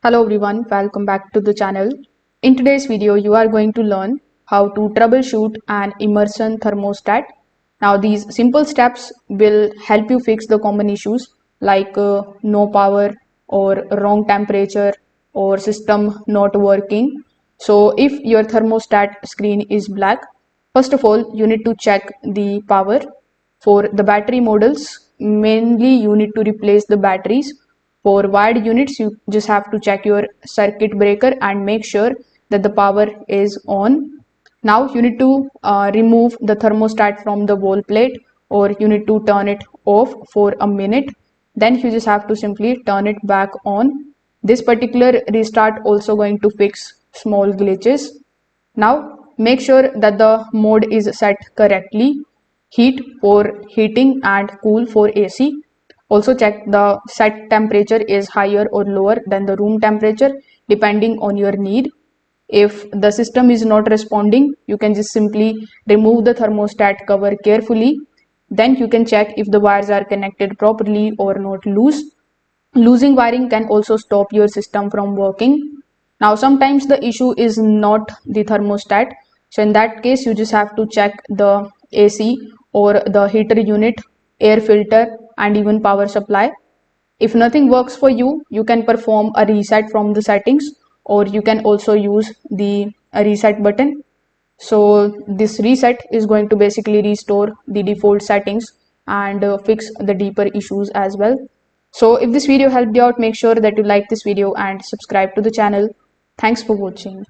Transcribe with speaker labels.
Speaker 1: Hello everyone, welcome back to the channel. In today's video, you are going to learn how to troubleshoot an Emerson thermostat. Now these simple steps will help you fix the common issues like no power or wrong temperature or system not working. So if your thermostat screen is black, first of all, you need to check the power. For the battery models, mainly you need to replace the batteries. For wired units, you just have to check your circuit breaker and make sure that the power is on. Now you need to remove the thermostat from the wall plate, or you need to turn it off for a minute. Then you just have to simply turn it back on. This particular restart also going to fix small glitches. Now make sure that the mode is set correctly. Heat for heating and cool for AC. Also check the set temperature is higher or lower than the room temperature depending on your need. If the system is not responding, you can just simply remove the thermostat cover carefully. Then you can check if the wires are connected properly or not loose. Losing wiring can also stop your system from working. Now sometimes the issue is not the thermostat. So in that case, you just have to check the AC or the heater unit, air filter, and even power supply. If nothing works for you, you can perform a reset from the settings, or you can also use the reset button. So this reset is going to basically restore the default settings and fix the deeper issues as well. So if this video helped you out, make sure that you like this video and subscribe to the channel. Thanks for watching.